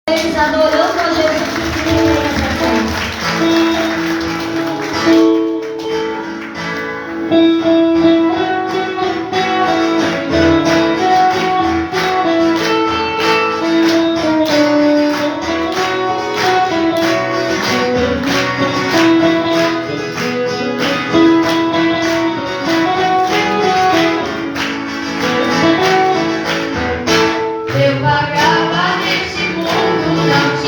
Adorando a Jesus. Eu vagava nesse mundo, não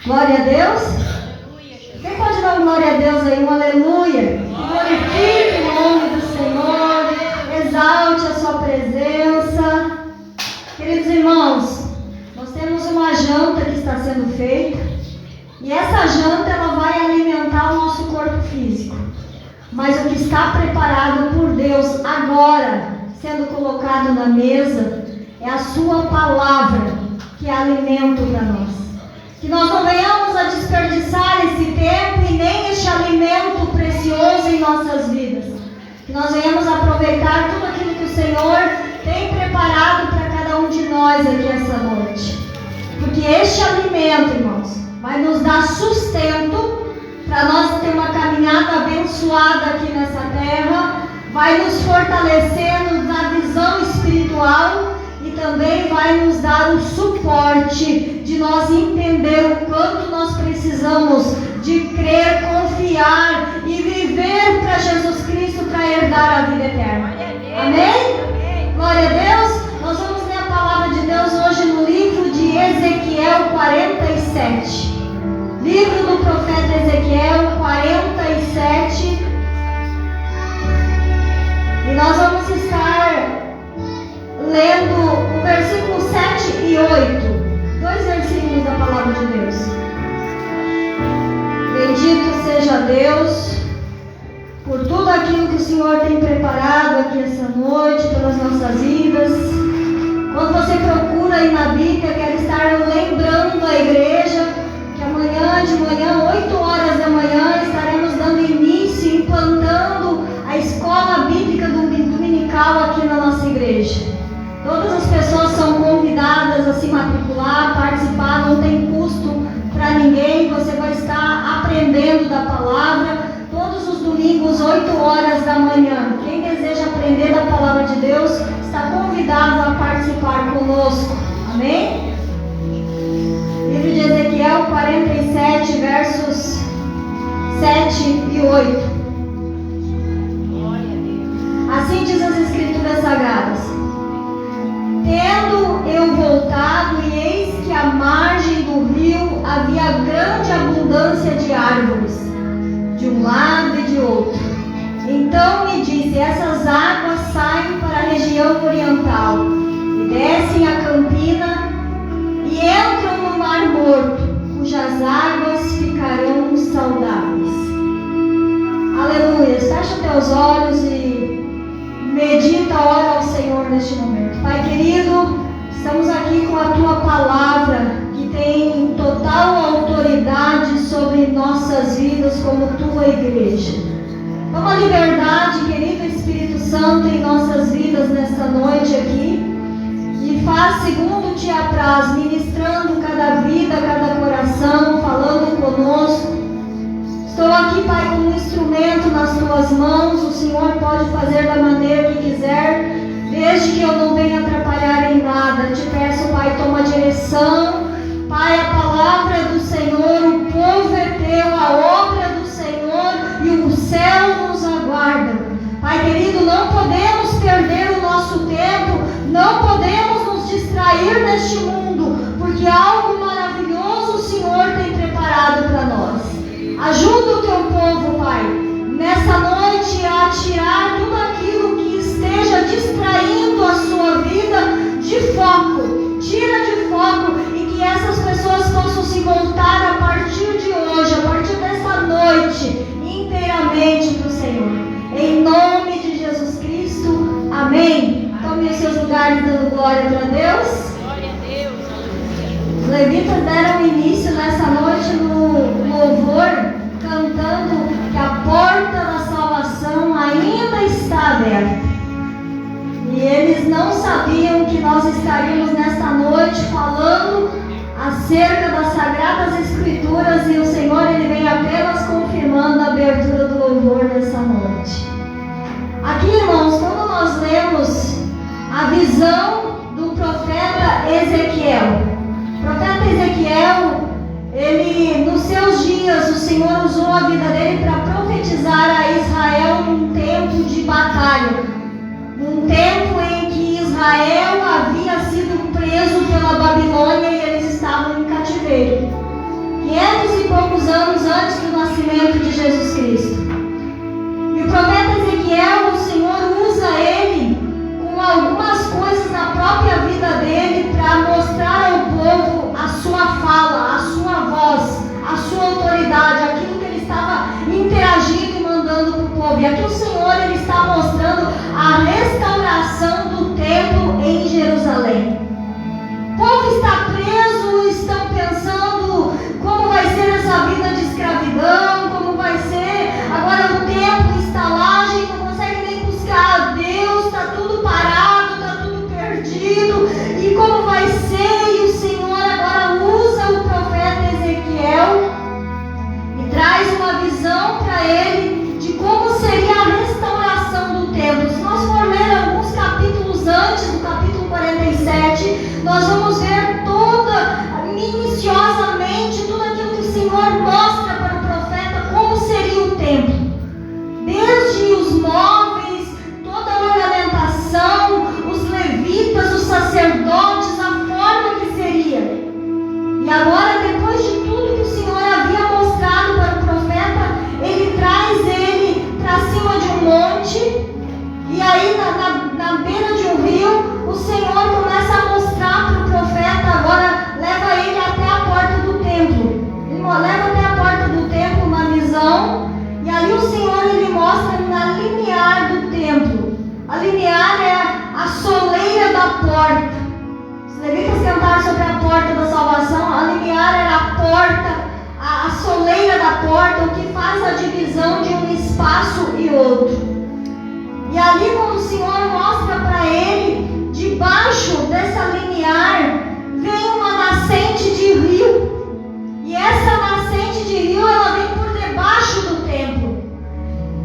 Glória a Deus. Quem pode dar um glória a Deus aí? Um aleluia. Glorifique o nome do Senhor. Exalte a sua presença. Queridos irmãos, nós temos uma janta que está sendo feita. E essa janta ela vai alimentar o nosso corpo físico. Mas o que está preparado por Deus agora, sendo colocado na mesa, é a sua palavra, que é alimento para nós. Que nós não venhamos a desperdiçar esse tempo e nem este alimento precioso em nossas vidas. Que nós venhamos aproveitar tudo aquilo que o Senhor tem preparado para cada um de nós aqui essa noite. Porque este alimento, irmãos, vai nos dar sustento para nós ter uma caminhada abençoada aqui nessa terra, vai nos fortalecer, nos dar visão espiritual e também vai nos dar o suporte de nós entender o quanto nós precisamos de crer, confiar e viver para Jesus Cristo para herdar a vida eterna. Amém? Glória a Deus. Nós vamos ler a palavra de Deus hoje no livro de Ezequiel 47. Livro do profeta Ezequiel 47. E nós vamos estar lendo o versículo 7 e 8. Dois versículos da palavra de Deus. Bendito seja Deus por tudo aquilo que o Senhor tem preparado aqui essa noite, pelas nossas vidas. Quando você procura aí na Bíblia, quero estar lembrando a igreja que amanhã de manhã, 8 horas da manhã, estaremos dando início, implantando a escola bíblica dominical aqui na nossa igreja. Todas as pessoas são convidadas a se matricular, participar, não tem custo para ninguém. Você vai estar aprendendo da palavra todos os domingos, 8 horas da manhã. Quem deseja aprender da palavra de Deus está convidado a participar conosco. Amém? Livro de Ezequiel 47, versos 7 e 8. Assim diz as Escrituras Sagradas: Tendo eu voltado, e eis que à margem do rio havia grande abundância de árvores, de um lado e de outro. Então me disse: essas águas saem para a região oriental, e descem a campina, e entram no mar morto, cujas águas ficarão saudáveis. Aleluia. Fecha teus olhos e medita, ora ao Senhor neste momento. Pai querido, estamos aqui com a Tua palavra, que tem total autoridade sobre nossas vidas como Tua igreja. Toma liberdade, querido Espírito Santo, em nossas vidas nesta noite aqui, e faz segundo Te apraz, ministrando cada vida, cada coração, falando conosco. Estou aqui, Pai, como um instrumento nas Tuas mãos. O Senhor pode fazer da maneira que quiser, desde que eu não venha atrapalhar em nada. Te peço, Pai, toma direção. Pai, a palavra do Senhor, o povo é Teu, a obra do Senhor e o céu nos aguarda. Pai querido, não podemos perder o nosso tempo, não podemos nos distrair neste mundo, porque algo maravilhoso o Senhor tem preparado para nós. Ajuda o Teu povo, Pai, nessa noite a tirar tudo aquilo que esteja distraindo a sua vida de foco. Tira de foco e que essas pessoas possam se voltar a partir de hoje, a partir dessa noite, inteiramente para o Senhor. Em nome de Jesus Cristo, amém. Tome os seus lugares dando glória para Deus. Glória a Deus. Os levitas deram início nessa noite no louvor, cantando que a porta da salvação ainda está aberta. E eles não sabiam que nós estaríamos nesta noite falando acerca das Sagradas Escrituras, e o Senhor ele vem apenas confirmando a abertura do louvor nessa noite. Aqui, irmãos, quando nós lemos a visão do profeta Ezequiel, o profeta Ezequiel, ele, nos seus dias, o Senhor usou a vida dele para profetizar a Israel num tempo de batalha, num tempo em que Israel havia sido preso pela Babilônia e eles estavam em cativeiro. 500 e poucos anos antes do nascimento de Jesus Cristo. E o profeta Ezequiel, o Senhor usa ele com algumas coisas na própria vida dele para mostrar ao povo a sua fala, a sua voz, a sua autoridade, aquilo que ele estava interagindo e mandando para o povo. E aqui o Senhor ele está mostrando a restauração do templo em Jerusalém. O povo está preso, estão pensando como vai ser essa vida de escravidão, como vai ser agora o templo, estalagem, não consegue nem buscar a Deus, está tudo parado, está tudo perdido, e como vai ser? E o Senhor agora usa o profeta Ezequiel e traz uma visão para ele de como seria a restauração do templo. Se nós formos ler alguns capítulos antes do capítulo 47, nós vamos ver minuciosamente tudo aquilo que o Senhor mostra para o profeta, como seria o templo. Desde os móveis, toda a ornamentação, os levitas, os sacerdotes, a forma que seria. E agora, depois de tudo que o Senhor havia mostrado para o profeta, ele traz ele para cima de um monte, e aí na beira de um rio, o Senhor começa a mostrar para o profeta, agora leva ele até a porta do templo. Ele leva até a porta do templo uma visão, e ali o Senhor ele mostra na limiar do templo. A limiar é a soleira da porta. Os levitas cantaram sobre a porta da salvação. A limiar era a porta, a soleira da porta, o que faz a divisão de um espaço e outro. E ali quando o Senhor mostra para ele, debaixo dessa limiar vem uma nascente de rio. E essa nascente de rio, ela vem por debaixo do templo.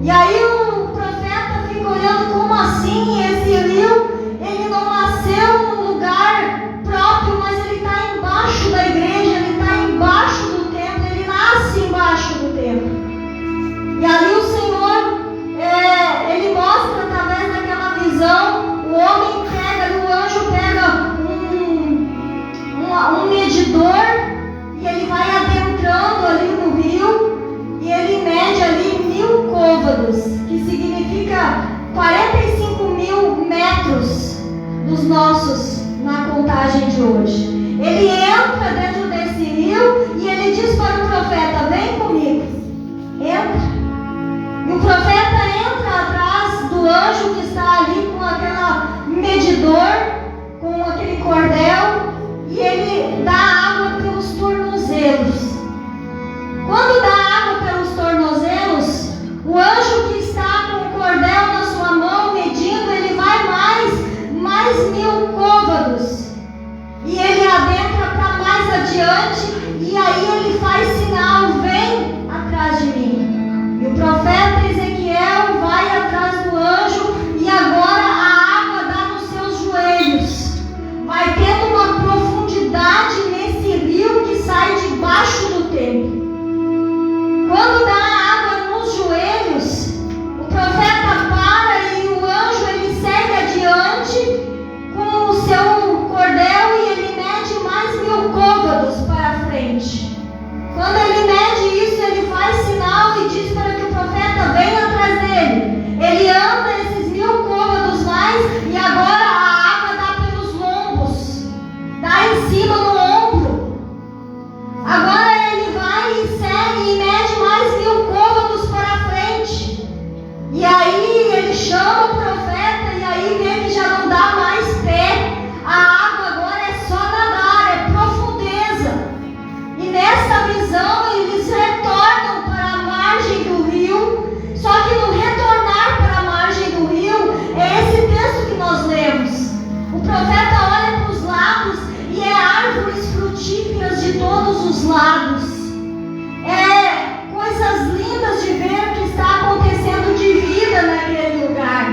E aí o profeta fica olhando, como assim? Esse rio, ele não nasceu num lugar próprio, mas ele está embaixo da igreja, ele está embaixo do templo, ele nasce embaixo do templo. E ali o Senhor, ele mostra através daquela visão, o homem pega, o anjo pega um medidor, e ele vai adentrando ali no rio, e ele mede ali 1000 côvados, que significa 45.000 metros dos nossos na contagem de hoje. Ele entra dentro desse rio e ele diz para o profeta: vem comigo, entra. E o profeta entra atrás do anjo que está ali com aquele medidor, com aquele cordel, e ele dá água pelos tornozelos. Quando dá água pelos tornozelos, o anjo que está com o cordel na sua mão medindo, ele vai mais 1000 côvados. E ele adentra para mais adiante, e aí ele faz sinal: vem atrás de mim. E o profeta Ezequiel vai atrás do anjo, e agora a água dá nos seus joelhos. Vai tendo uma profundidade nesse rio que sai debaixo do templo. Quando dá água nos joelhos, o profeta para e o anjo ele segue adiante com o seu cordel, e ele mede mais 1000 côvados para frente. Quando ele mede isso, ele faz sinal e diz para que o profeta venha atrás dele. Ele anda esses 1000 côvados mais, e agora a água dá pelos lombos, dá em cima no ombro. Agora ele vai e segue e mede mais 1000 côvados para frente. E aí ele chama o profeta, e aí vê que já não dá mais pé. A água agora é só nadar, é profundeza. E nessa visão eles retornam para a margem do rio. Só que no retornar para a margem do rio, é esse texto que nós lemos. O profeta olha para os lados e é árvores frutíferas de todos os lados. É coisas lindas de ver o que está acontecendo de vida naquele lugar.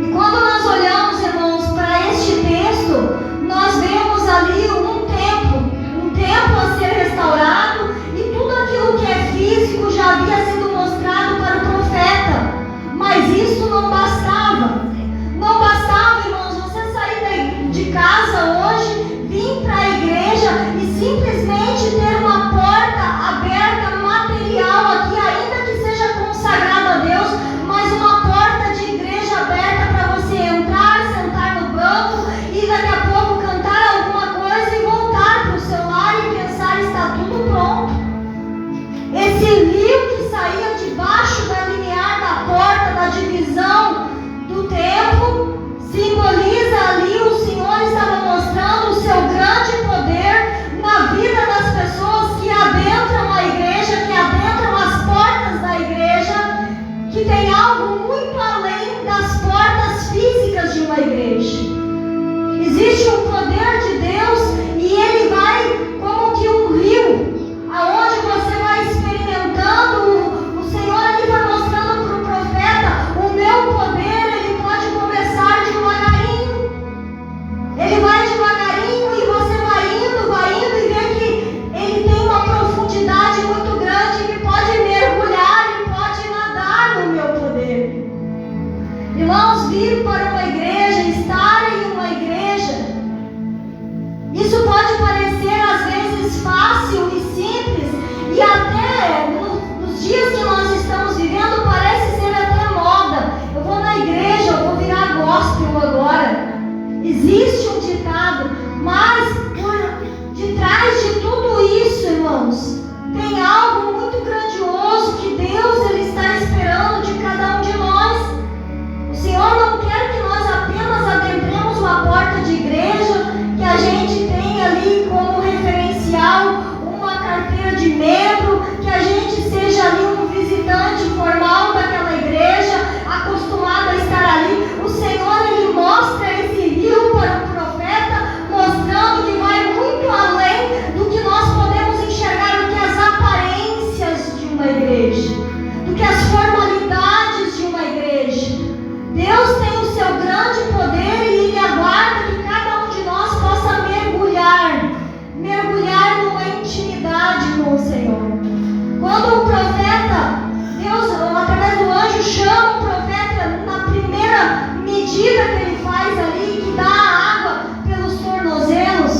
E quando nós olhamos, irmãos, para este texto, nós vemos ali um templo a ser restaurado, e tudo aquilo que é físico já havia sido mostrado para o profeta. Mas isso não bastava. Não bastava, irmãos, você sair de casa hoje, vir para a igreja e simplesmente ter Existe um ditado, mas por detrás de tudo isso, irmãos, tem algo muito grandioso que Deus ele está esperando de cada um de nós. O Senhor não quer que nós apenas adentremos uma porta de igreja, que a gente tenha ali como referencial uma carteira de membro, que a gente seja ali um visitante formal daquela igreja, acostumado a estar ali. O Senhor ele mostra esse rio para o profeta, mostrando que vai muito além do que nós podemos enxergar, do que as aparências de uma igreja, do que as formalidades de uma igreja. Deus tem o seu grande poder e Ele aguarda que cada um de nós possa mergulhar numa intimidade com o Senhor. Quando o profeta, Deus, através do anjo, chama o profeta na primeira medida que ele faz ali, que dá a água pelos tornozelos,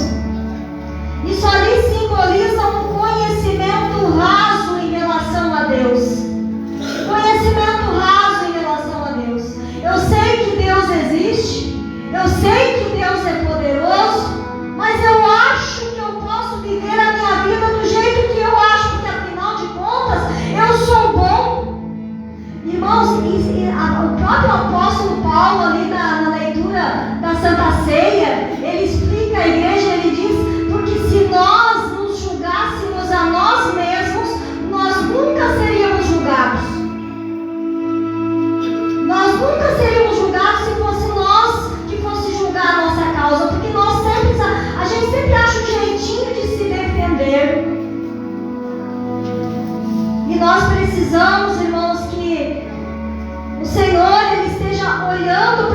isso ali simboliza um conhecimento raso em relação a Deus. Conhecimento raso em relação a Deus. Eu sei que Deus existe, eu sei que Deus é poderoso, mas eu acho que eu posso viver a minha vida do jeito que eu acho, porque afinal de contas eu sou bom. Irmãos, o próprio apóstolo Paulo ali na leitura da Santa Ceia, ele explica a igreja, ele diz, porque se nós nos julgássemos a nós mesmos, nós nunca seríamos julgados. Nós nunca seríamos julgados se fosse nós que fosse julgar a nossa causa, porque a gente sempre acha um jeitinho de se defender. E nós precisamos, irmãos, que o Senhor ele esteja olhando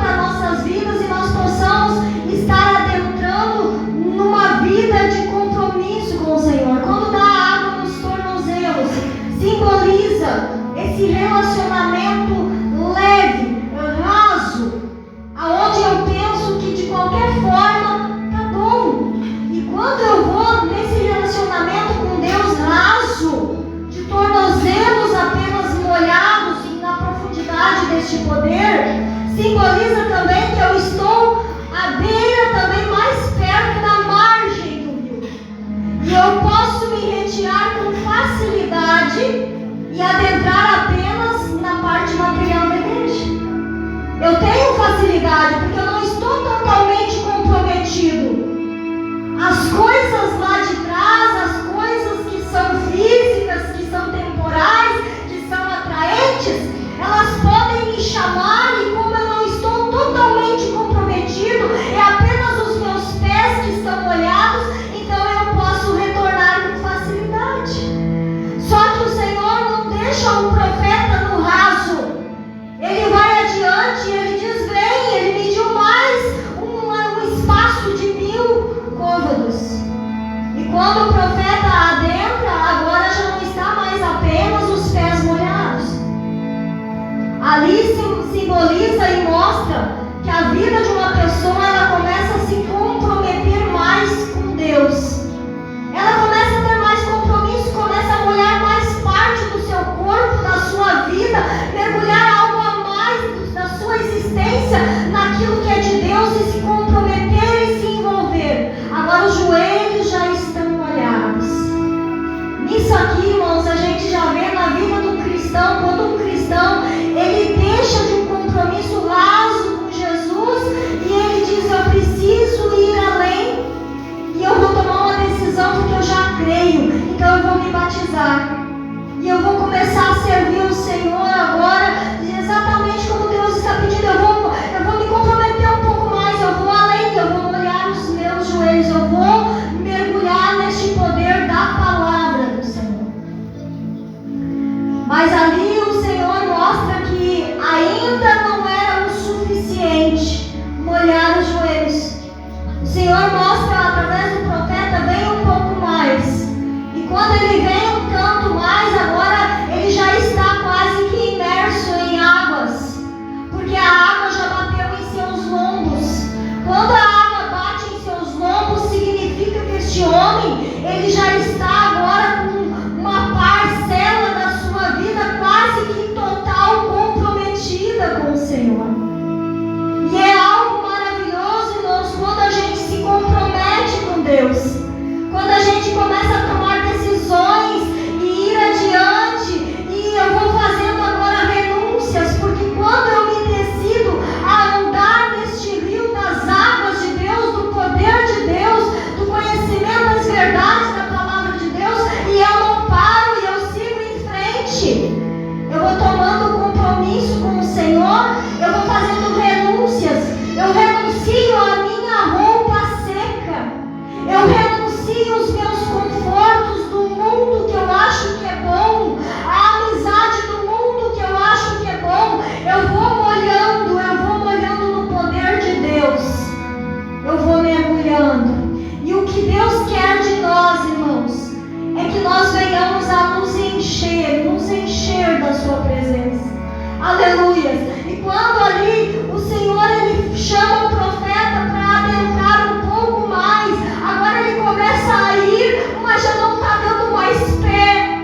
mergulhando. E o que Deus quer de nós, irmãos, é que nós venhamos a nos encher da sua presença. Aleluia. E quando ali o Senhor ele chama o profeta para adentrar um pouco mais, agora ele começa a ir, mas já não está dando mais pé.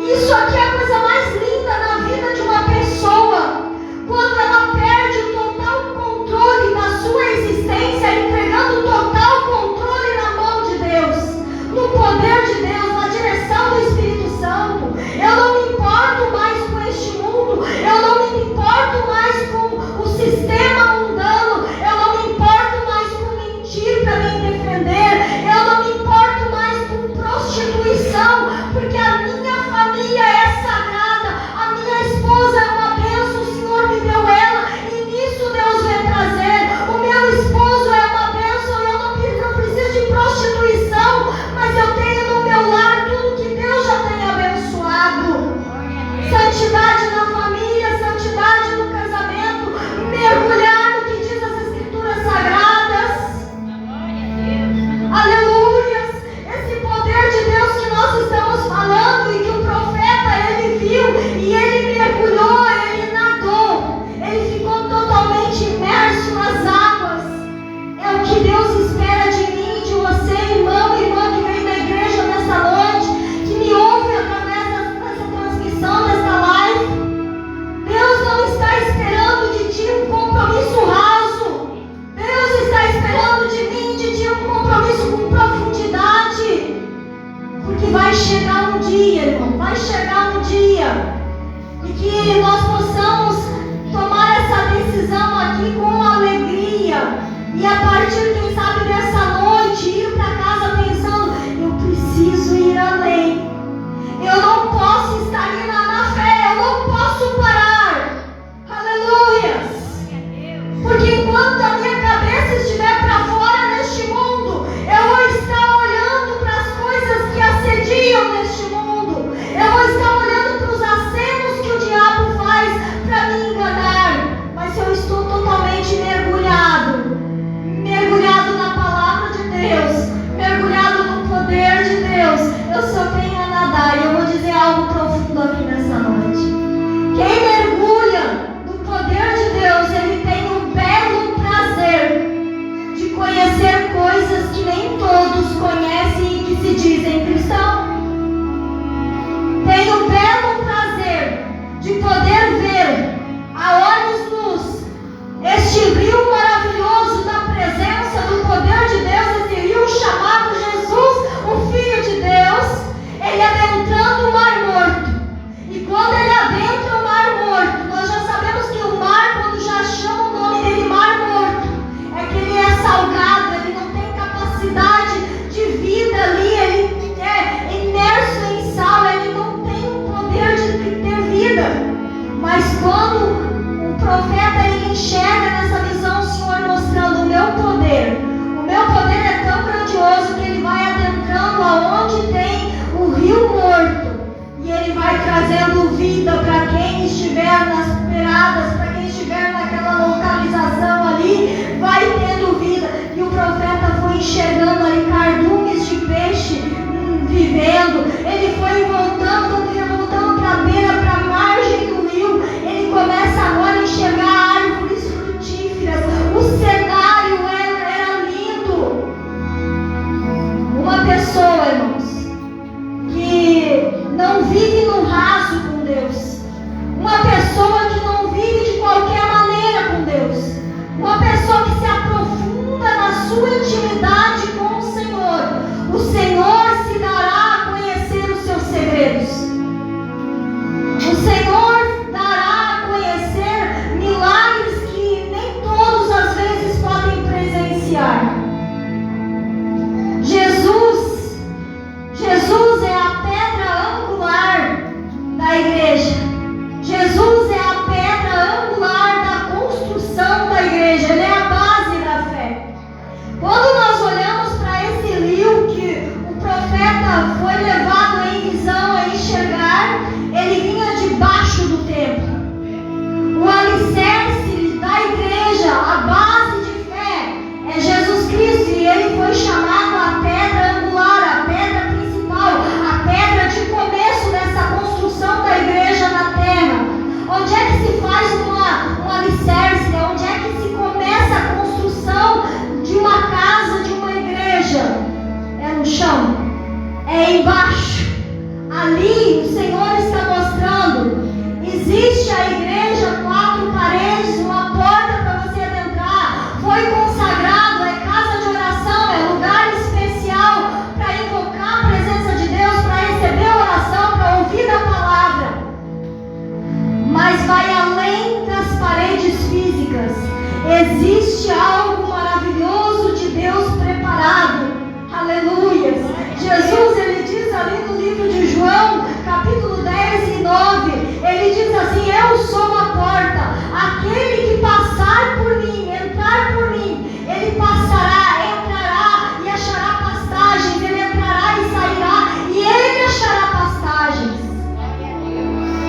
Isso aqui é a coisa mais linda na vida de uma pessoa, quando ela perde o total controle da sua existência, entregando o total controle na mão de Deus, no poder de Deus, na direção do Espírito Santo. Eu não me importo mais com este mundo, eu não me importo mais com o sistema mundano, eu não me importo mais com mentir para me defender, eu não me importo mais com prostituição, porque a minha família é sagrada, a minha esposa é uma bênção, o Senhor me deu ela, e nisso Deus vai trazer. O meu esposo é uma bênção, eu não preciso de prostituição, mas eu tenho no meu lar tudo que Deus já tem abençoado. Santidade na família, santidade no casamento, mergulhar no que diz as Escrituras Sagradas. Aleluia! Esse poder de Deus que nós estamos falando e que o profeta ele viu e ele mergulhou, ele nadou, ele ficou totalmente imerso nas águas. É o que Deus espera de mim, de você, irmão e irmã que vem na igreja nessa noite, que me ouve através dessa transmissão, dessa live. Deus não está esperando de ti um compromisso raso. Deus está esperando de mim, de ti um compromisso com profundidade. Porque vai chegar um dia, irmão, vai chegar um dia e que nós possamos tomar essa decisão aqui com alegria e a partir, quem sabe, dessa noite ir para casa pensando: eu preciso ir além, eu não posso estagnar na fé, eu não posso parar. Aleluia! Porque enquanto a minha cabeça estiver para fora neste mundo, eu vou estar olhando para as coisas que assediam neste mundo, eu vou estar olhando para os acenos que o diabo faz para me enganar. Mas se eu estou totalmente mergulhado na palavra de Deus, mergulhado no poder de Deus, eu só venho a nadar. E eu vou dizer algo profundo aqui nessa noite. Quem mergulha no poder de Deus, ele tem um belo prazer de conhecer coisas que nem todos conhecem e que se dizem cristão. Tem o belo prazer de poder ver a olhos nus este rio maravilhoso da presença, do poder de Deus, esse rio chamado Jesus, o Filho de Deus, ele adentrando o Mar Morto. E quando ele adentra o Mar Morto, nós já sabemos que o mar, quando já chama o nome dele Mar Morto, é que ele é salgado, ele não tem capacidade de vida ali, ele é imerso em sal, ele não tem o poder de ter vida. Mas quando o profeta ele enxerga nessa visão o Senhor mostrando o meu poder é tão grandioso que ele vai adentrando aonde tem o rio morto, e ele vai trazendo vida para quem estiver nas beiradas, para quem estiver naquela localização ali, vai tendo vida. E o profeta foi enxergando ali cardumes de peixe vivendo, ele foi voltando para a beira, para a margem do rio, ele começa agora a enxergar árvores frutíferas, o cenário era lindo. Uma pessoa, irmãos, que não vive no raso com Deus, uma pessoa que não vive de Existe algo maravilhoso de Deus preparado. Aleluia. Jesus, ele diz ali no livro de João, capítulo 10 e 9, ele diz assim: eu sou a porta, aquele que passar por mim, entrar por mim, ele passará, entrará e achará pastagens, ele entrará e sairá e ele achará pastagens.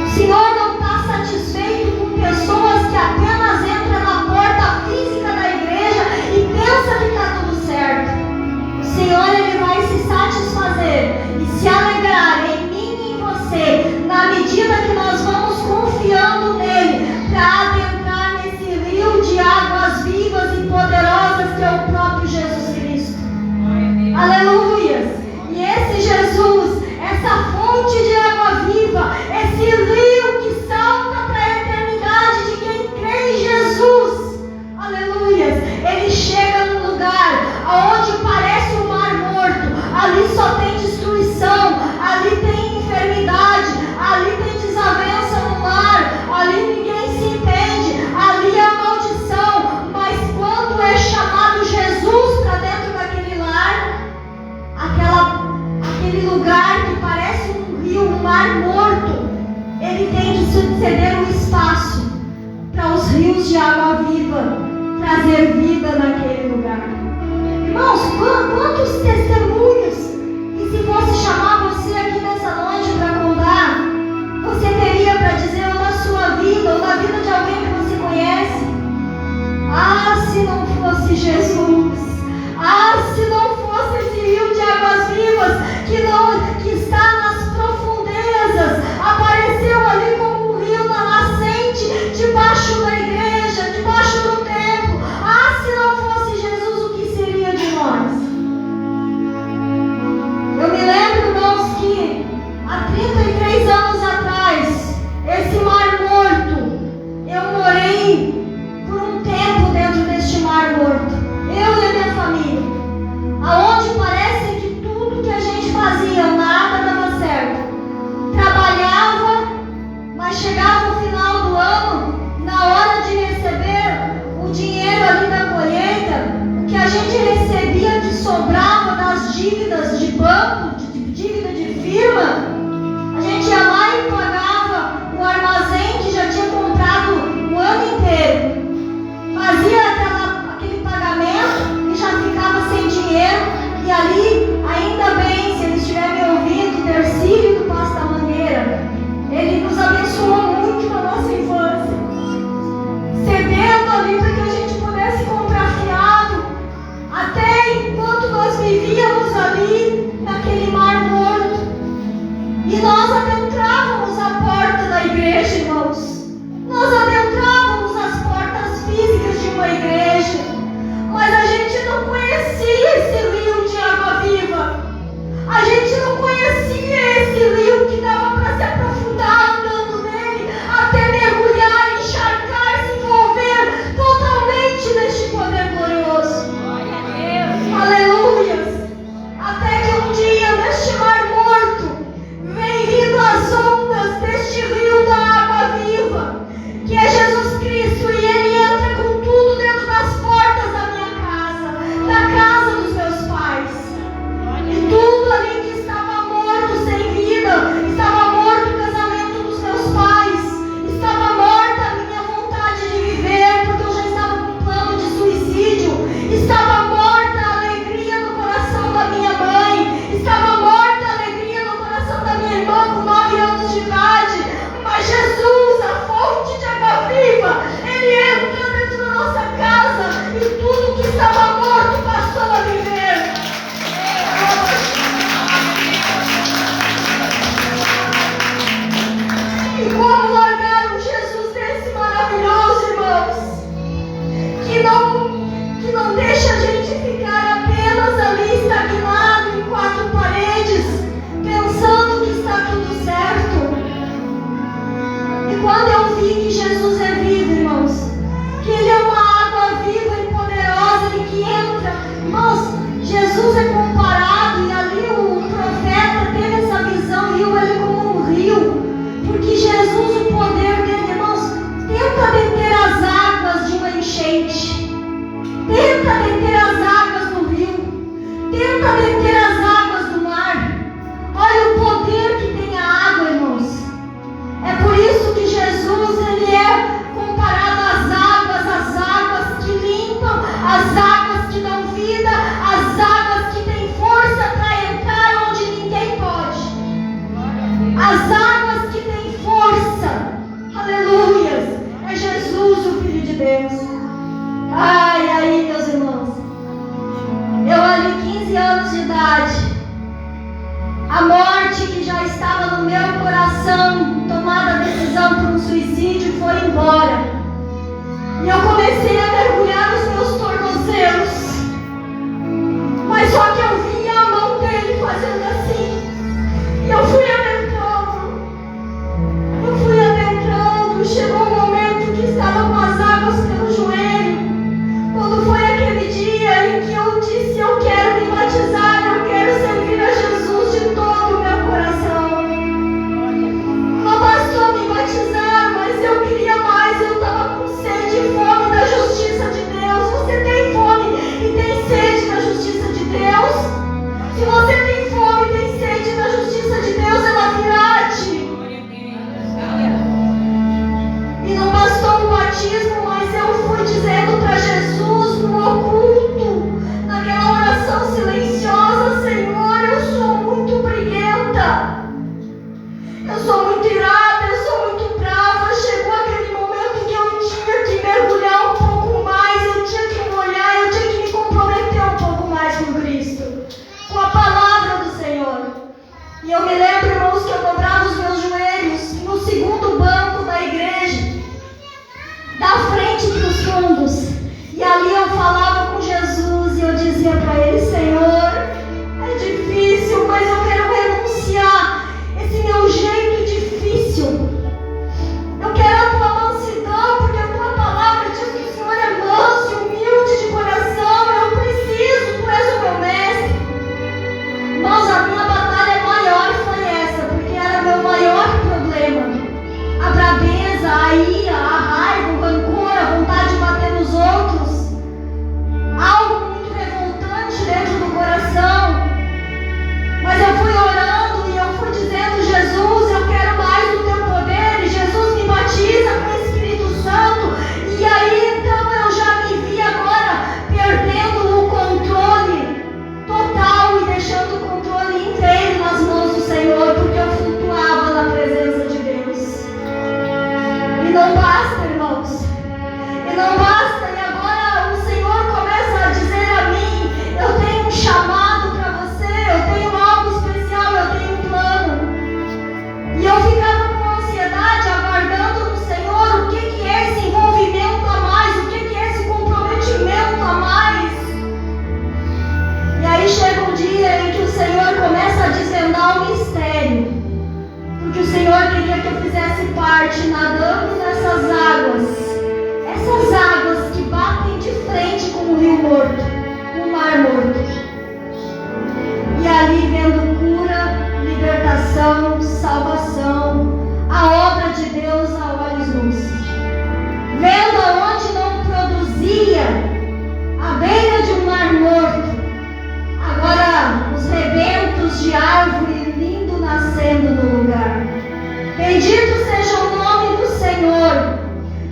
O Senhor não está satisfeito com pessoas que apenas entram na porta física da igreja e pensa que está tudo certo. O Senhor, ele vai se satisfazer e se alegrar em mim e em você, na medida que nós vamos confiando nele, para adentrar nesse rio de águas vivas e poderosas que é o próprio Jesus Cristo. Aleluia! E esse Jesus, essa fonte de água viva, esse rio que salta para a eternidade de quem crê em Jesus, aleluia, ele chega num lugar onde parece um mar morto, ali só tem destruição, ali tem enfermidade, ali tem desavença no mar, ali ninguém se entende, ali é maldição, mas quando é chamado Jesus para dentro daquele lar, aquele lugar que parece um rio, um mar morto, ele tem que ceder um espaço para os rios de água viva trazer vida naquele lugar. Irmãos, quantos testemunhos, e se fosse chamar você aqui nessa noite para contar, você teria para dizer ou da sua vida, ou da vida de alguém que você conhece? Ah, se não fosse Jesus! Ah, se não fosse esse rio de águas vivas que está nas profundezas, apareceu ali como um rio na nascente, debaixo da igreja, debaixo do templo. Ah, se não fosse Jesus, o que seria de nós? Eu me lembro, irmãos, que há 33 anos atrás, esse mar morto, eu morei por um tempo dentro deste mar morto, eu e a minha família, aonde parece que tudo que a gente fazia, nada dava certo. Trabalhava, mas chegava o final do ano, na hora de receber o dinheiro ali da colheita, o que a gente recebia que sobrava das dívidas de banco, dívida de firma, a gente ia lá e pagava o armazém que já tinha comprado o ano inteiro. Fazia aquele pagamento e já ficava sem dinheiro. E ali, ainda bem, se ele estiver me ouvindo, Tercílio do Passo da Mangueira, ele nos abençoou muito na nossa infância, cedendo ali para que a gente pudesse comprar fiado, até enquanto nós vivíamos ali naquele mar morto. E nós adentrávamos a porta da igreja, irmãos. Nós adentrávamos as portas físicas de uma igreja, mas a gente não conhecia esse rio de água viva. A gente não conhecia esse rio que dava para se aprofundar andando nele, até mergulhar, encharcar, se envolver totalmente neste poder glorioso. Aleluia! Até que um dia, neste mar morto, vem vindo as ondas deste rio da água viva, que é Jesus Cristo, e ele entra com tudo dentro das portas da minha casa, da casa dos meus pais. E tudo ali que estava morto, sem vida, estava morto o casamento dos meus pais, estava morta a minha vontade de viver, porque eu já estava com um plano de suicídio, estava morta a alegria no coração da minha mãe, estava morta a alegria no coração da minha irmã com 9 anos de idade, mas Jesus, a fonte de água viva, ele entra dentro da nossa casa e tudo que estava morto passou a viver. E como largar um Jesus desse maravilhoso, irmãos, que não deixa a gente ficar apenas ali estagnado em 4 paredes, pensando que está tudo certo. E quando eu vi que Jesus é vivo, irmãos, que ele é uma água viva e poderosa e que entra, irmãos, Jesus é comparado, e ali o profeta teve essa visão, viu ele como um rio, porque Jesus, o poder dele, irmãos, tenta deter as águas de uma enchente. Tenta deter as águas do mar. Olha o poder que tem a água, irmãos. É por isso que Jesus, ele é comparado às águas que limpam, às águas que dão vida, às águas que têm força para entrar onde ninguém pode. As águas que têm força. Aleluias. É Jesus, o Filho de Deus. Ai, aí, meus irmãos. Eu ali, 15 anos de idade, a morte que já estava no meu coração, tomada a decisão por um suicídio, foi embora. E eu comecei a mergulhar nos meus tornozelos. Mas só que eu via a mão dele fazendo assim. E eu fui adentrando. Chegou um momento que estava com as águas pelo joelho. Quando foi aquele dia em que eu disse: eu quero me batizar, eu quero servir a Jesus de todo o meu coração. Não bastou me batizar, mas eu queria mais. Eu estava com sede e fome da justiça de Deus. Você tem fome e tem sede da justiça de Deus? Se você tem fome e tem sede da justiça de Deus, ela virá a ti. E não bastou o batismo, mas eu fui dizendo para Jesus no oculto, naquela oração silenciosa: Senhor, eu sou muito briguenta, eu sou muito irada, eu sou muito brava. Chegou aquele momento que eu tinha que mergulhar um pouco mais, eu tinha que molhar, eu tinha que me comprometer um pouco mais com Cristo, com a palavra do Senhor. E eu me lembro, irmãos, que eu dobrava os meus joelhos no segundo banco da igreja, da frente para os fundos, e ali eu falava com Jesus e eu dizia para ele: Senhor, é difícil, mas eu quero renunciar esse meu jeito difícil. Eu quero a tua mansidão, porque a tua palavra diz que o Senhor é manso e humilde de coração. Eu preciso, tu és o meu mestre. Irmãos, a minha batalha maior foi essa, porque era o meu maior problema. A brabeza, a ira, a raiva, o rancor, a vontade de bater nos outros. Algo muito revoltante dentro do coração. Mas eu fui orando e eu fui dizendo: Jesus, eu quero mais do teu poder. E Jesus me batiza com o Espírito Santo. E aí então eu já me vi agora perdendo o controle total e deixando o controle inteiro nas mãos do Senhor, porque eu flutuava na presença de Deus. E não basta, irmãos. E não basta. E agora o Senhor começa a dizer a mim: eu tenho um chamado para você, eu tenho algo especial, eu tenho um plano. E eu ficava com ansiedade, aguardando no Senhor o que é esse envolvimento a mais, o que é esse comprometimento a mais. E aí chega um dia em que o Senhor começa a desvendar o mistério, porque o Senhor queria que eu fizesse parte, nadando nessas águas, essas águas que batem de frente com o rio morto, com o mar morto. E ali vendo cura, libertação, salvação, a obra de Deus a olhos nus. Vendo aonde não produzia, à beira de um mar morto, agora os rebentos de árvore lindo nascendo no lugar. Bendito seja o nome do Senhor.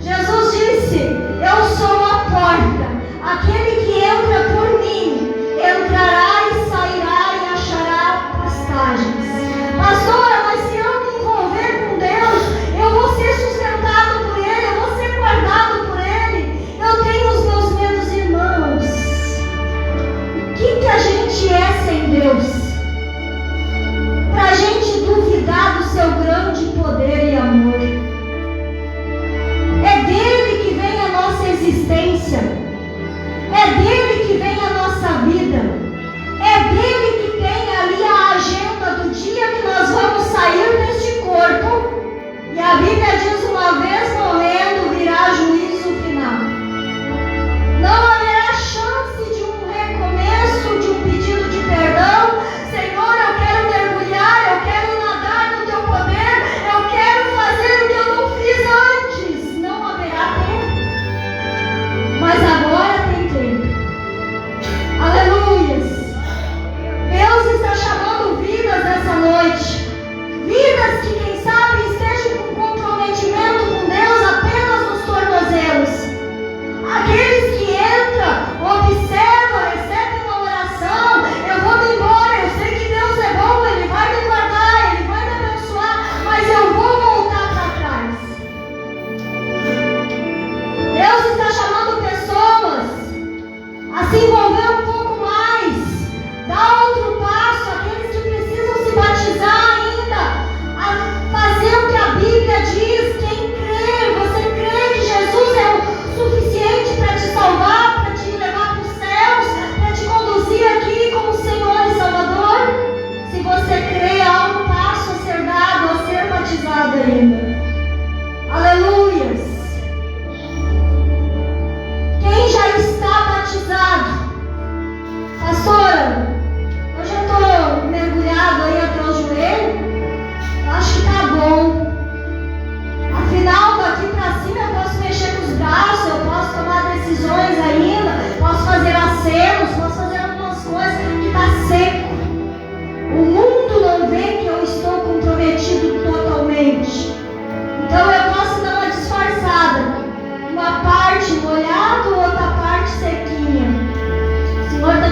Jesus disse: eu sou a porta. Aquele que entra por mim entrará e sairá e achará pastagens. Pastora, mas se eu me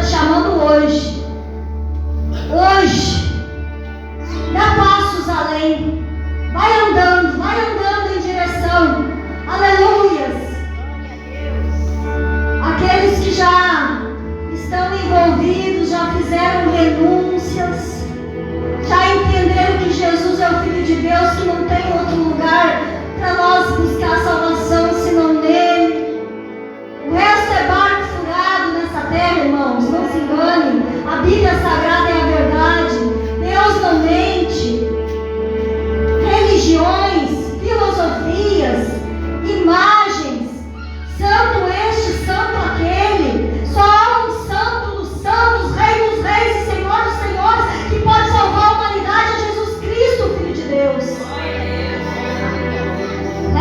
chamando hoje. Hoje. Dá passos além. Vai andando em direção. Aleluias. Aqueles que já estão envolvidos, já fizeram renúncias, já entenderam que Jesus é o Filho de Deus, que não tem outro lugar para nós buscar salvação senão nele. O resto é barco furado nessa terra, irmãos, não se enganem. A Bíblia Sagrada é a verdade. Deus não mente. Religiões, filosofias, imagens, santo este, santo aquele, só há um santo dos santos, rei dos reis e senhor dos senhores, que pode salvar a humanidade, é Jesus Cristo, Filho de Deus.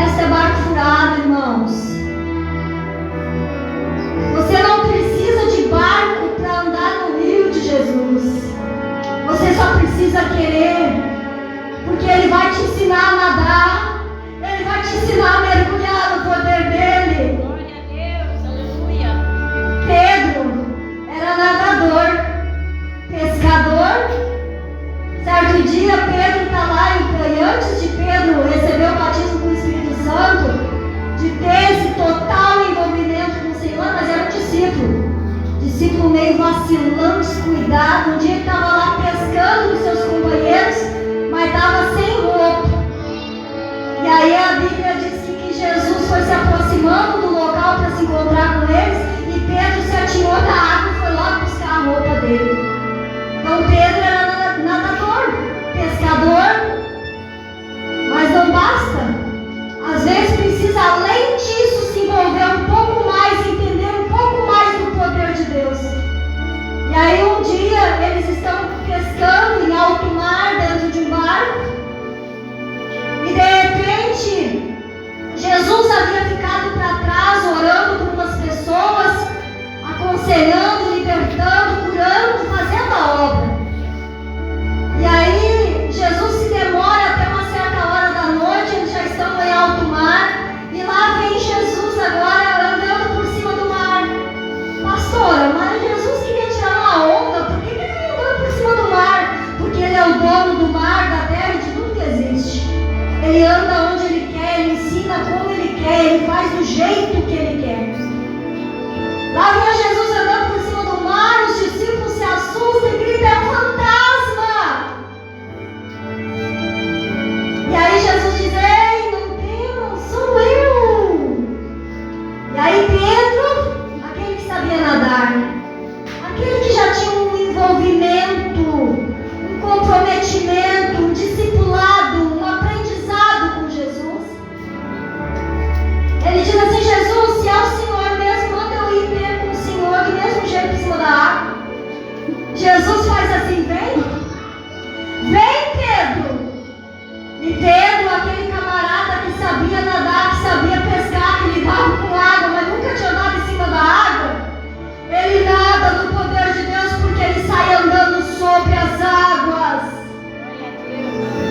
Essa é barco furado, irmãos. Você não precisa de barco para andar no rio de Jesus. Você só precisa querer, porque Ele vai te ensinar a nadar. Ele vai te ensinar a mergulhar no poder dEle. Glória a Deus, aleluia. Pedro era nadador, pescador. Certo dia Pedro está lá e antes de Pedro receber o batismo com o Espírito Santo, de ter esse total envolvimento com o Senhor, mas era um discípulo meio vacilante, descuidado. Um dia ele estava lá pescando com seus companheiros, mas estava sem roupa. E aí a Bíblia diz que Jesus foi se aproximando do local para se encontrar com eles, e Pedro se atirou da água e foi logo buscar a roupa dele. Então Pedro era nadador, pescador, mas não basta. Às vezes precisa, além disso, se envolver um pouco mais, entender um pouco mais do poder de Deus. E aí um dia eles estão pescando em alto mar, dentro de um barco, e de repente Jesus havia ficado para trás, orando por umas pessoas, aconselhando, libertando, curando, fazendo a obra. E aí Jesus se demora até uma certa hora da noite, eles já estão em alto mar, e lá vem Jesus agora andando por cima do mar. Pastora, mas Jesus queria tirar uma onda, por que ele está andando por cima do mar? Porque ele é o dono do mar, da terra e de tudo que existe. Ele anda onde ele quer, ele ensina como ele quer, ele faz do jeito que ele quer. Lá vem Jesus andando por cima do mar, os discípulos se assustam e gritam: é um fantasma! E aí Jesus diz: ei, não temam, sou eu. E aí Pedro, aquele que sabia nadar, aquele que já tinha um envolvimento, um comprometimento, um discipulado, um aprendizado com Jesus, ele diz assim: Jesus, se é o Senhor mesmo, manda eu ir ter com o Senhor do mesmo jeito em cima da água. Jesus faz assim: vem Pedro. E Pedro, aquele camarada que sabia nadar, que sabia pescar, que lidava com água, mas nunca tinha andado em cima da água, ele nada no poder de Deus, porque ele sai andando sobre as águas.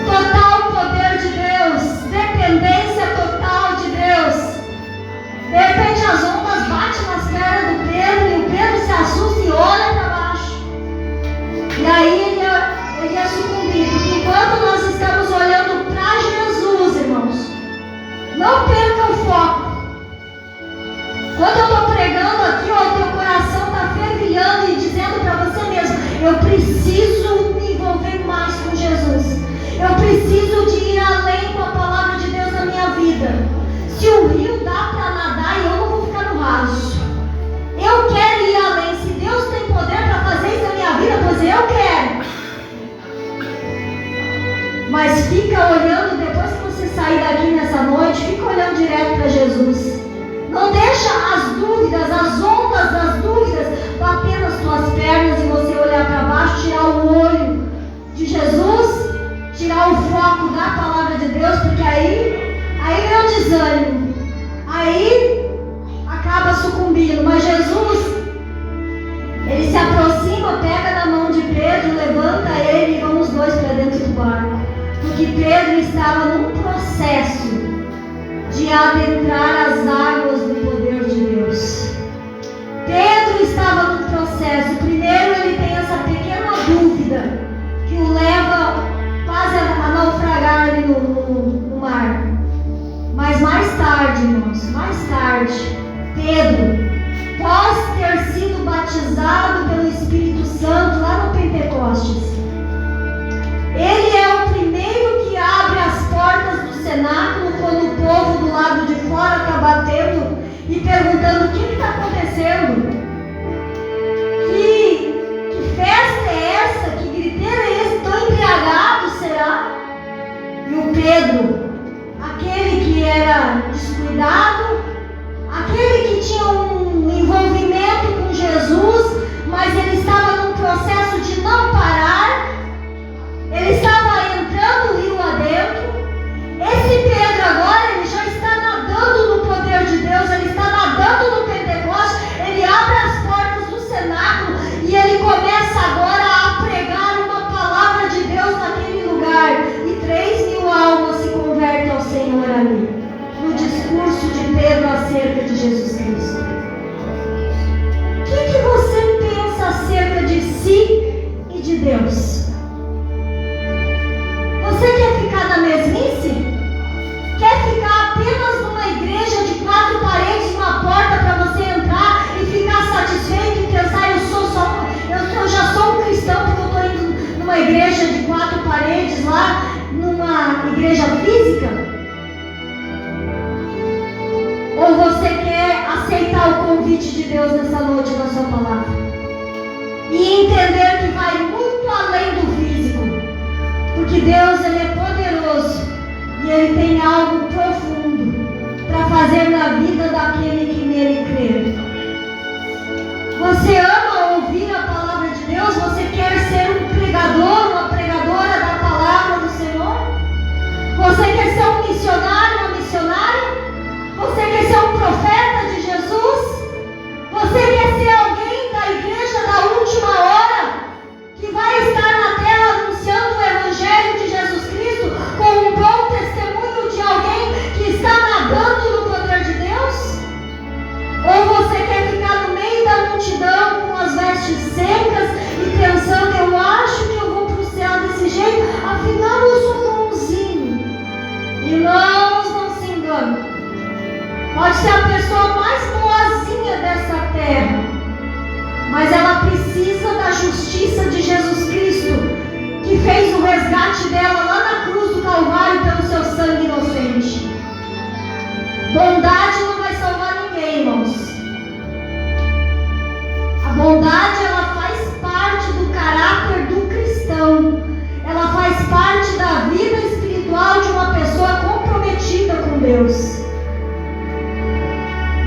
Total poder de Deus, dependência total de Deus. De repente as ondas batem nas pernas do Pedro, e o Pedro se assusta e olha para baixo. E aí ele ia sucumbir, porque enquanto nós estamos olhando para Jesus, irmãos, não perca o foco. Quando eu estou pregando aqui, ó, o teu coração está fervilhando e dizendo para você mesmo: eu preciso me envolver mais com Jesus. Eu preciso de ir além com a palavra de Deus na minha vida. Se o rio dá para nadar, eu não vou ficar no raso. Eu quero ir além. Se Deus tem poder para fazer isso na minha vida, pois eu quero. Mas fica olhando, depois que você sair daqui nessa noite, fica olhando direto para Jesus. Não deixa as dúvidas, as ondas das dúvidas bater nas tuas pernas e você olhar para baixo, tirar o olho de Jesus, tirar o foco da palavra de Deus, porque aí vem o desânimo, aí acaba sucumbindo. Mas Jesus, ele se aproxima, pega na mão de Pedro, levanta ele e vão os dois para dentro do barco. Porque Pedro estava num processo de adentrar as águas do poder de Deus. Pedro estava num processo. perguntando o que está acontecendo. Que festa é essa? Que griteiro é esse? Estou embriagado, será? E o Pedro, aquele que era descuidado, aquele que tinha um envolvimento com Jesus, mas ele estava num processo de não parar, ele estava entrando o rio adentro. Esse Pedro agora, ele já está nadando no poder de Deus, ele está nadando no Pentecoste, ele abre as portas do cenáculo e ele começa agora a pregar uma palavra de Deus naquele lugar. E 3.000 almas se convertem ao Senhor ali, no discurso de Pedro acerca de Jesus Cristo. O que você pensa acerca de si e de Deus? Você quer ficar na mesmice? Quer ficar apenas numa igreja de 4 paredes, uma porta para você entrar e ficar satisfeito e pensar, eu já sou um cristão porque eu estou indo numa igreja de 4 paredes lá, numa igreja física? Ou você quer aceitar o convite de Deus nessa noite na sua palavra? E entender que vai muito além do físico. Porque Deus, Ele é poderoso. E Ele tem algo profundo para fazer na vida daquele que nele crê. Você ama ouvir a palavra de Deus? Você quer ser um pregador, uma pregadora da palavra do Senhor? Você quer ser um missionário, uma missionária? Você quer ser um profeta de Jesus? Você quer ser alguém da igreja da última hora, que vai estar na terra anunciando o Evangelho de Jesus Cristo com um bom testemunho de alguém que está nadando no poder de Deus? Ou você quer ficar no meio da multidão com as vestes secas e pensando, eu acho que eu vou para o céu desse jeito, afinal eu sou bonzinho? Irmãos, não se enganem. Pode ser a pessoa mais boazinha dessa terra, mas ela precisa da justiça de Jesus Cristo, que fez o resgate dela lá na cruz do Calvário pelo seu sangue inocente. Bondade não vai salvar ninguém, irmãos. A bondade, ela faz parte do caráter do cristão. Ela faz parte da vida espiritual de uma pessoa comprometida com Deus.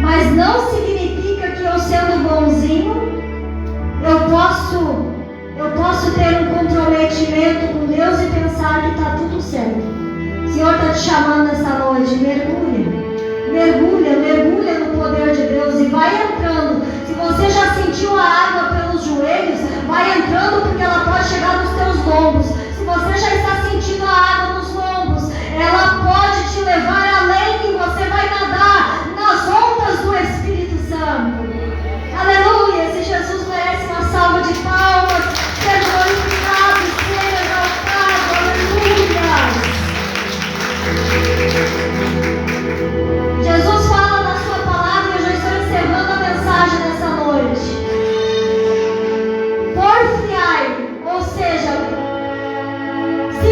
Mas não significa que eu, sendo bonzinho, eu posso ter um comprometimento com Deus e pensar que está tudo certo. O Senhor está te chamando nessa noite, mergulha no poder de Deus e vai entrando. Se você já sentiu a água pelos joelhos, vai entrando, porque ela pode chegar nos teus lombos. Se você já está sentindo a água nos lombos, ela pode te levar além e você vai nadar nas ondas do Espírito Santo. Aleluia! Se Jesus merece uma salva de palmas, seja glorificado, seja exaltado. Aleluia! Jesus fala na sua palavra, eu já estou encerrando a mensagem nessa noite. Porfiai, ou seja, se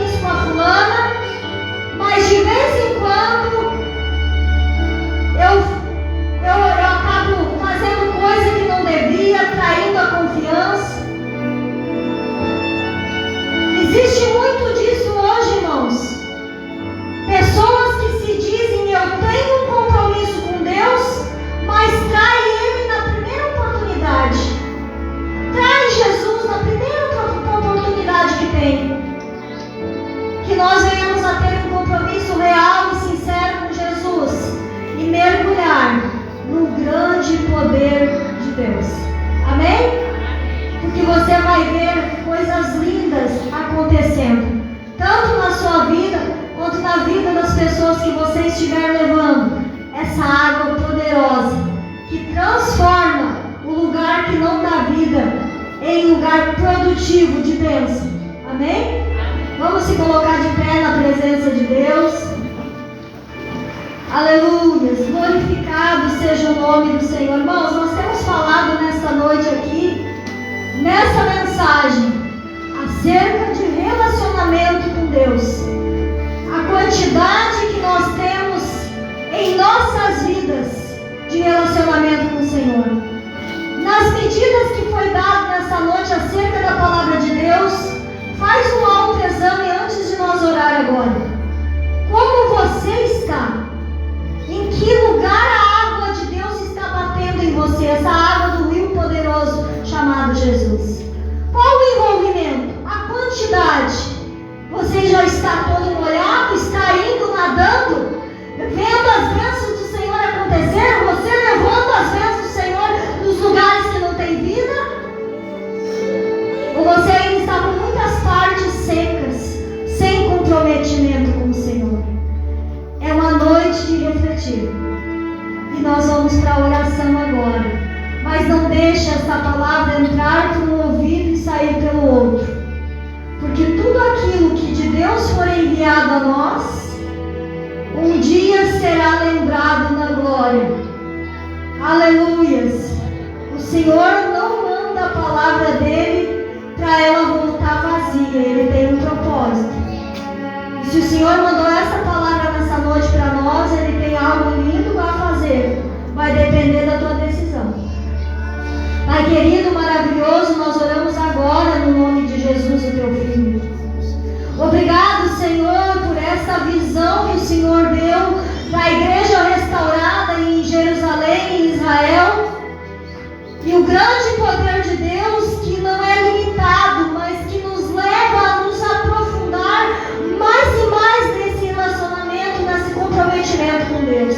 isso com a fulana, mas de vez em quando eu acabo fazendo coisa que não devia, traindo a confiança. Existe muito disso hoje, irmãos. Pessoas que se dizem: eu tenho um compromisso com Deus, mas trai Ele na primeira oportunidade. Trai Jesus na primeira oportunidade que tem. Que nós venhamos a ter um compromisso real e sincero com Jesus e mergulhar no grande poder de Deus. Amém? Porque você vai ver coisas lindas acontecendo, tanto na sua vida quanto na vida das pessoas que você estiver levando. Essa água poderosa que transforma o lugar que não dá vida em lugar produtivo de bênção. Amém? Vamos se colocar de pé na presença de Deus. Aleluia! Glorificado seja o nome do Senhor. Irmãos, nós temos falado nesta noite aqui, nessa mensagem, acerca de relacionamento com Deus. A quantidade que nós temos em nossas vidas de relacionamento com o Senhor. Nas medidas que foi dado nessa noite acerca da palavra de Deus, faz um autoexame antes de nós orar agora. Como você está? Em que lugar a água de Deus está batendo em você? Essa água do rio poderoso chamado Jesus. Qual o envolvimento? A quantidade. Você já está todo molhado? Está indo nadando? Vendo as bênçãos do Senhor acontecer? Você levando as bênçãos do Senhor nos lugares que não tem vida? Ou você ainda está com muitas partes secas, sem comprometimento com o Senhor? É uma noite de refletir. E nós vamos para a oração agora. Mas não deixe essa palavra entrar por um ouvido e sair pelo outro. Porque tudo aquilo que de Deus for enviado a nós, um dia será lembrado na glória. Aleluias! O Senhor não manda a palavra dele para ela voltar vazia. Ele tem um propósito. E se o Senhor mandou essa palavra nessa noite para nós, Ele tem algo lindo para fazer. Vai depender da tua decisão. Pai querido, maravilhoso, nós oramos agora no nome de Jesus, o teu Filho. Obrigado, Senhor, por essa visão que o Senhor deu da igreja restaurada em Jerusalém, em Israel. E o grande poder de Deus que não é limitado, mas que nos leva a nos aprofundar mais e mais nesse relacionamento, nesse comprometimento com Deus.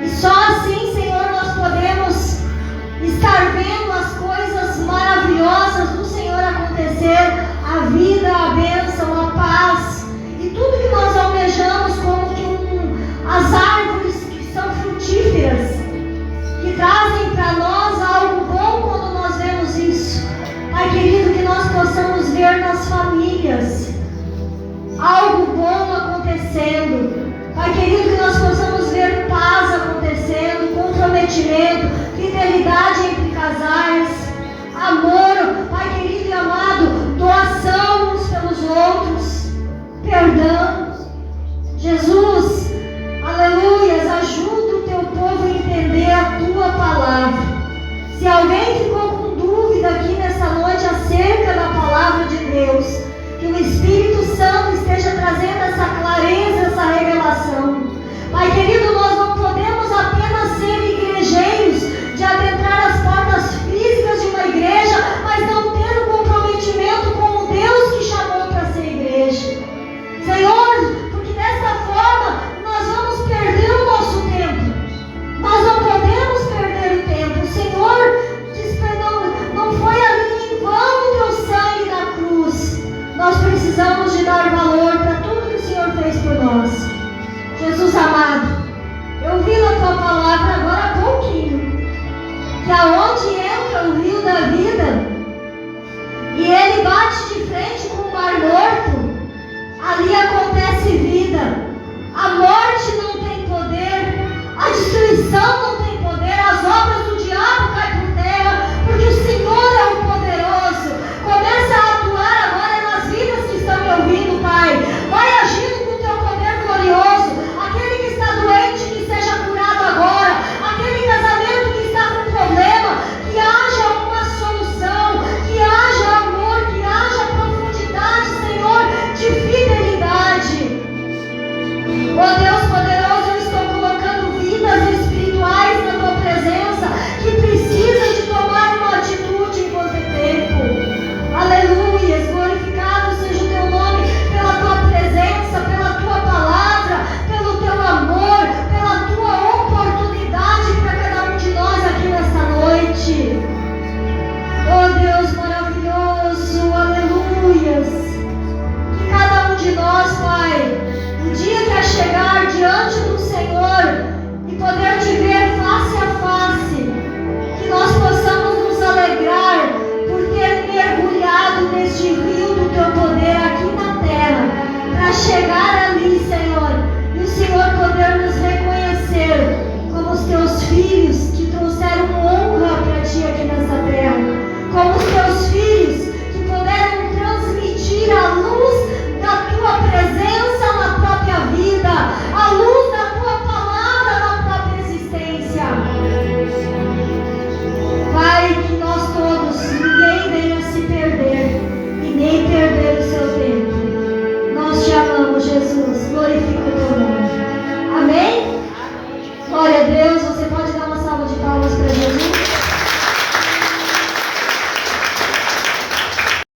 E só assim, Senhor, nós podemos estar vendo as coisas maravilhosas do Senhor acontecer, a vida, a bênção, a paz e tudo que nós almejamos como que as árvores que são frutíferas, que trazem para nós algo bom quando nós vemos isso. Pai querido, que nós possamos ver nas famílias algo bom acontecendo. Pai querido, que nós possamos ver paz acontecendo, comprometimento, fidelidade entre casais, amor, Pai querido e amado, doação uns pelos outros, perdão. Jesus, aleluias, ajuda o teu povo a entender a tua palavra. Se alguém ficou com dúvida aqui nessa noite acerca da palavra de Deus, que o Espírito Santo esteja trazendo essa clareza, essa revelação. Pai querido, nós não podemos apenas ser igrejeiros, de adentrar as portas físicas de uma igreja, mas não ter um comprometimento com o Deus que chamou para ser igreja. Senhor, porque dessa forma nós vamos perder o nosso tempo. Nós não podemos perder o tempo. O Senhor diz que não foi ali em vão o teu sangue na cruz. Nós precisamos de dar valor para tudo que o Senhor fez por nós. Jesus amado, eu vi na tua palavra agora há pouquinho, que aonde entra o rio da vida, e ele bate de frente com o mar morto, ali acontece vida. A morte não tem poder, a destruição não tem poder, as obras do diabo caem por terra,